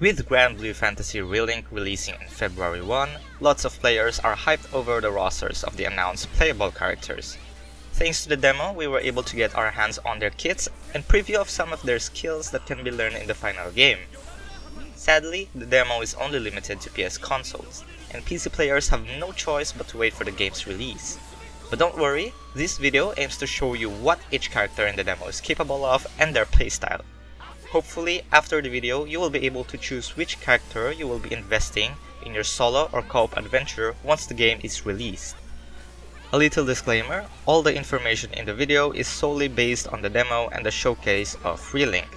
With Grand Blue Fantasy Relink releasing in February 1, lots of players are hyped over the rosters of the announced playable characters. Thanks to the demo, we were able to get our hands on their kits and preview of some of their skills that can be learned in the final game. Sadly, the demo is only limited to PS consoles, and PC players have no choice but to wait for the game's release. But don't worry, this video aims to show you what each character in the demo is capable of and their playstyle. Hopefully, after the video, you will be able to choose which character you will be investing in your solo or co-op adventure once the game is released. A little disclaimer, all the information in the video is solely based on the demo and the showcase of Relink.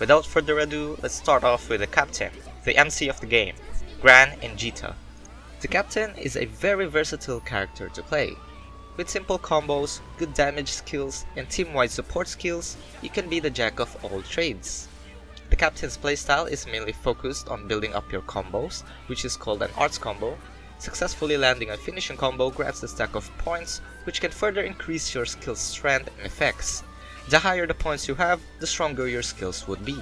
Without further ado, let's start off with the captain, the MC of the game, Gran and Zeta. The captain is a very versatile character to play. With simple combos, good damage skills, and team-wide support skills, you can be the jack of all trades. The captain's playstyle is mainly focused on building up your combos, which is called an arts combo. Successfully landing a finishing combo grants a stack of points, which can further increase your skill's strength and effects. The higher the points you have, the stronger your skills would be.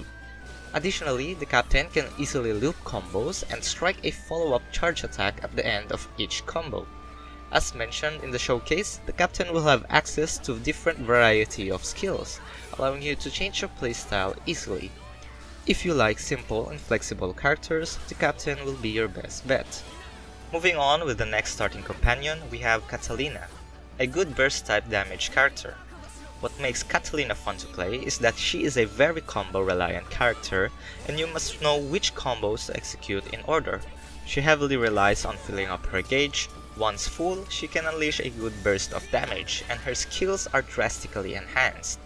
Additionally, the captain can easily loop combos and strike a follow-up charge attack at the end of each combo. As mentioned in the showcase, the captain will have access to a different variety of skills, allowing you to change your playstyle easily. If you like simple and flexible characters, the captain will be your best bet. Moving on with the next starting companion, we have Catalina, a good burst type damage character. What makes Catalina fun to play is that she is a very combo reliant character, and you must know which combos to execute in order. She heavily relies on filling up her gauge. Once full, she can unleash a good burst of damage, and her skills are drastically enhanced.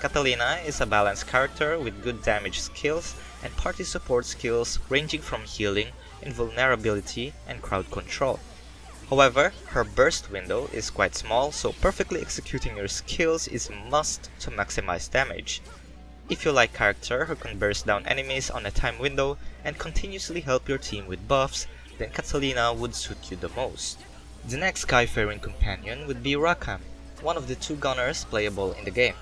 Catalina is a balanced character with good damage skills and party support skills ranging from healing, invulnerability, and crowd control. However, her burst window is quite small, so perfectly executing your skills is a must to maximize damage. If you like character who can burst down enemies on a time window and continuously help your team with buffs, then Catalina would suit you the most. The next skyfaring companion would be Rakam, one of the two gunners playable in the game.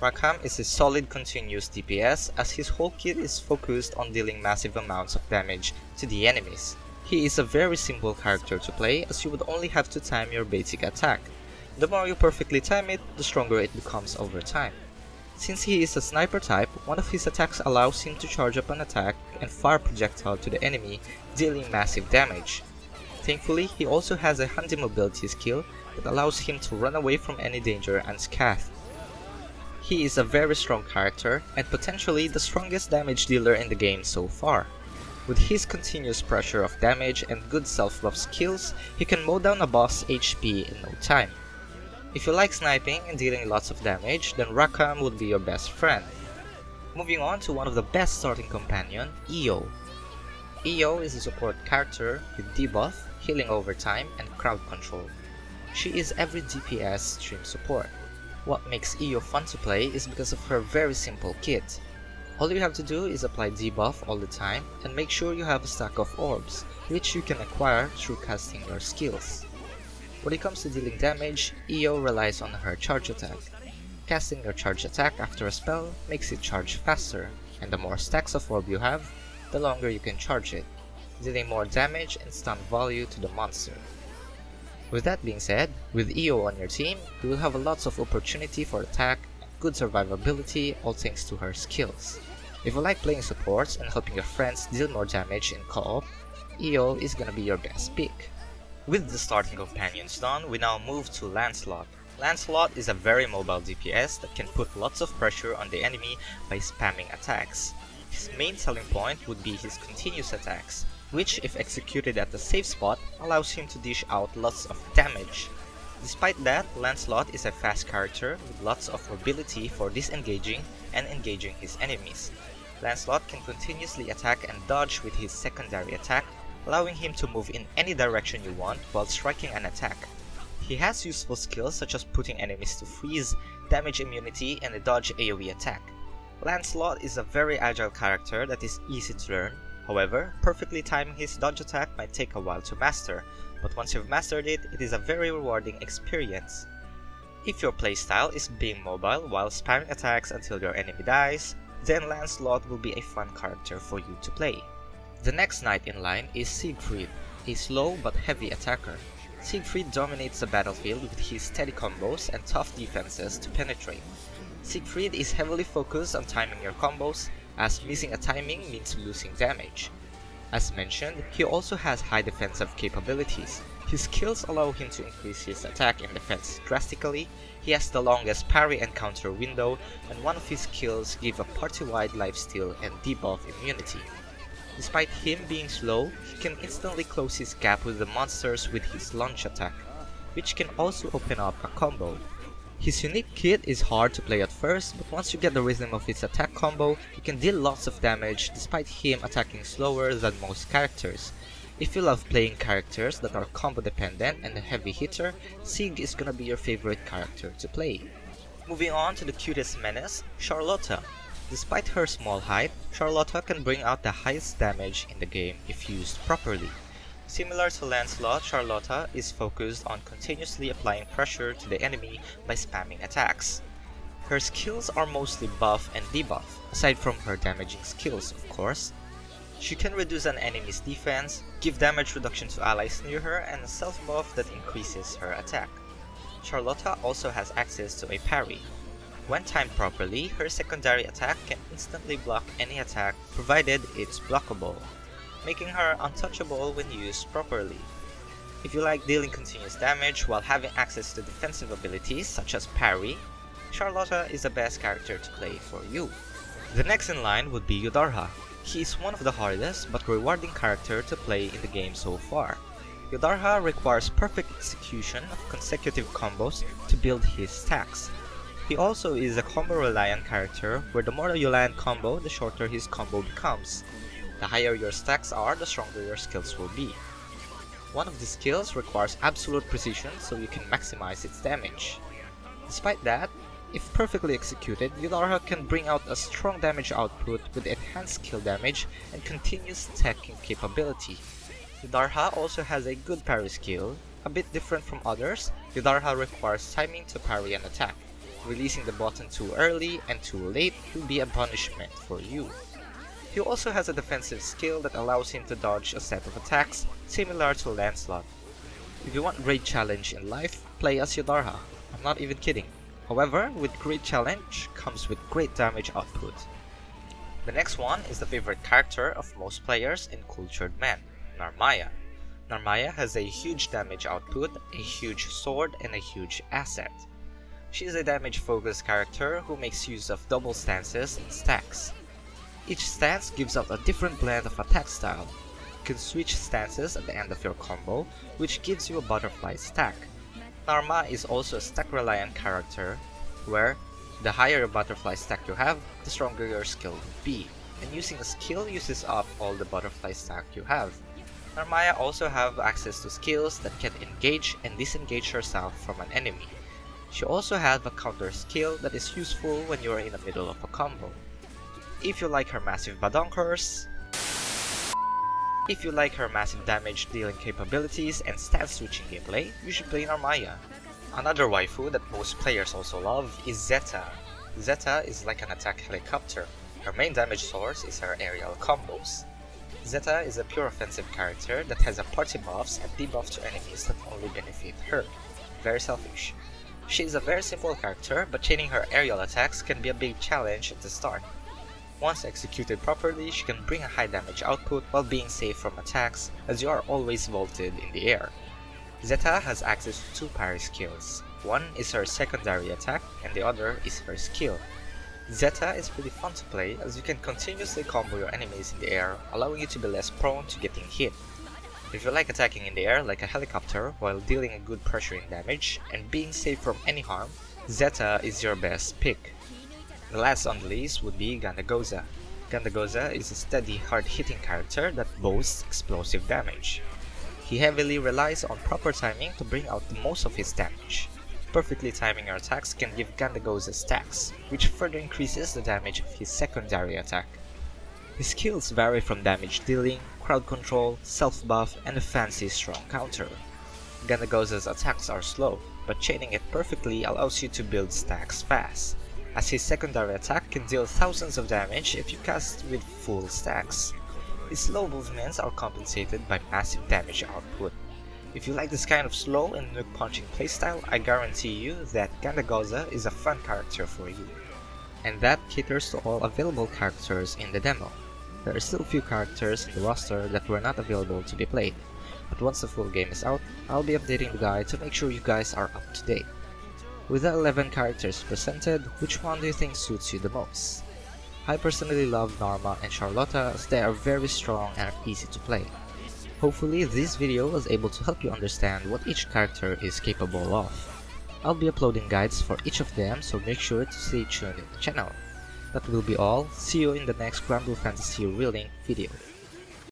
Rakam is a solid continuous DPS as his whole kit is focused on dealing massive amounts of damage to the enemies. He is a very simple character to play as you would only have to time your basic attack. The more you perfectly time it, the stronger it becomes over time. Since he is a sniper type, one of his attacks allows him to charge up an attack and fire projectile to the enemy, dealing massive damage. Thankfully, he also has a handy mobility skill that allows him to run away from any danger unscathed. He is a very strong character and potentially the strongest damage dealer in the game so far. With his continuous pressure of damage and good self-buff skills, he can mow down a boss HP in no time. If you like sniping and dealing lots of damage, then Rakam would be your best friend. Moving on to one of the best starting companion, Io. Io is a support character with debuff, healing over time, and crowd control. She is every DPS stream support. What makes Io fun to play is because of her very simple kit. All you have to do is apply debuff all the time and make sure you have a stack of orbs, which you can acquire through casting your skills. When it comes to dealing damage, Io relies on her charge attack. Casting your charge attack after a spell makes it charge faster, and the more stacks of orb you have, the longer you can charge it, dealing more damage and stun value to the monster. With that being said, with Io on your team, you will have lots of opportunity for attack and good survivability, all thanks to her skills. If you like playing supports and helping your friends deal more damage in co-op, Io is gonna be your best pick. With the starting companions done, we now move to Lancelot. Lancelot is a very mobile DPS that can put lots of pressure on the enemy by spamming attacks. His main selling point would be his continuous attacks, which if executed at a safe spot, allows him to dish out lots of damage. Despite that, Lancelot is a fast character with lots of mobility for disengaging and engaging his enemies. Lancelot can continuously attack and dodge with his secondary attack, allowing him to move in any direction you want while striking an attack. He has useful skills such as putting enemies to freeze, damage immunity, and a dodge AoE attack. Lancelot is a very agile character that is easy to learn. However, perfectly timing his dodge attack might take a while to master, but once you've mastered it, it is a very rewarding experience. If your playstyle is being mobile while spamming attacks until your enemy dies, then Lancelot will be a fun character for you to play. The next knight in line is Siegfried, a slow but heavy attacker. Siegfried dominates the battlefield with his steady combos and tough defenses to penetrate. Siegfried is heavily focused on timing your combos, as missing a timing means losing damage. As mentioned, he also has high defensive capabilities. His skills allow him to increase his attack and defense drastically. He has the longest parry and counter window, and one of his skills gives a party-wide lifesteal and debuff immunity. Despite him being slow, he can instantly close his gap with the monsters with his launch attack, which can also open up a combo. His unique kit is hard to play at first, but once you get the rhythm of his attack combo, you can deal lots of damage despite him attacking slower than most characters. If you love playing characters that are combo dependent and a heavy hitter, Sieg is gonna be your favorite character to play. Moving on to the cutest menace, Charlotta. Despite her small height, Charlotta can bring out the highest damage in the game if used properly. Similar to Lancelot, Charlotta is focused on continuously applying pressure to the enemy by spamming attacks. Her skills are mostly buff and debuff, aside from her damaging skills of course. She can reduce an enemy's defense, give damage reduction to allies near her, and a self-buff that increases her attack. Charlotta also has access to a parry. When timed properly, her secondary attack can instantly block any attack provided it's blockable, making her untouchable when used properly. If you like dealing continuous damage while having access to defensive abilities such as parry, Charlotta is the best character to play for you. The next in line would be Yodarha. He is one of the hardest but rewarding character to play in the game so far. Yodarha requires perfect execution of consecutive combos to build his stacks. He also is a combo reliant character where the more you land combo, the shorter his combo becomes. The higher your stacks are, the stronger your skills will be. One of the skills requires absolute precision so you can maximize its damage. Despite that, if perfectly executed, Yodarha can bring out a strong damage output with enhanced skill damage and continuous stacking capability. Yodarha also has a good parry skill. A bit different from others, Yodarha requires timing to parry an attack. Releasing the button too early and too late will be a punishment for you. He also has a defensive skill that allows him to dodge a set of attacks, similar to Lancelot. If you want great challenge in life, play as Yodarha. I'm not even kidding. However, with great challenge comes with great damage output. The next one is the favorite character of most players and cultured men, Narmaya. Narmaya has a huge damage output, a huge sword, and a huge asset. She is a damage-focused character who makes use of double stances and stacks. Each stance gives out a different blend of attack style. You can switch stances at the end of your combo, which gives you a butterfly stack. Narma is also a stack-reliant character, where the higher your butterfly stack you have, the stronger your skill will be, and using a skill uses up all the butterfly stack you have. Narmaya also have access to skills that can engage and disengage herself from an enemy. She also has a counter skill that is useful when you are in the middle of a combo. If you like her massive badonkers, if you like her massive damage dealing capabilities and stance switching gameplay, you should play Narmaya. Another waifu that most players also love is Zeta. Zeta is like an attack helicopter. Her main damage source is her aerial combos. Zeta is a pure offensive character that has a party buffs and debuffs to enemies that only benefit her. Very selfish. She is a very simple character, but chaining her aerial attacks can be a big challenge at the start. Once executed properly, she can bring a high damage output while being safe from attacks, as you are always vaulted in the air. Zeta has access to two parry skills. One is her secondary attack, and the other is her skill. Zeta is really fun to play, as you can continuously combo your enemies in the air, allowing you to be less prone to getting hit. If you like attacking in the air like a helicopter while dealing a good pressuring damage and being safe from any harm, Zeta is your best pick. The last on the list would be Ghandagoza. Ghandagoza is a steady, hard-hitting character that boasts explosive damage. He heavily relies on proper timing to bring out the most of his damage. Perfectly timing your attacks can give Ghandagoza stacks, which further increases the damage of his secondary attack. His skills vary from damage dealing, crowd control, self-buff, and a fancy strong counter. Ghandagoza's attacks are slow, but chaining it perfectly allows you to build stacks fast, as his secondary attack can deal thousands of damage if you cast with full stacks. His slow movements are compensated by massive damage output. If you like this kind of slow and nuke punching playstyle, I guarantee you that Ghandagoza is a fun character for you. And that caters to all available characters in the demo. There are still a few characters in the roster that were not available to be played, but once the full game is out, I'll be updating the guide to make sure you guys are up to date. With the 11 characters presented, which one do you think suits you the most? I personally love Narmaya and Charlotta as they are very strong and are easy to play. Hopefully this video was able to help you understand what each character is capable of. I'll be uploading guides for each of them, so make sure to stay tuned in the channel. That will be all. See you in the next Granblue Fantasy Relink video.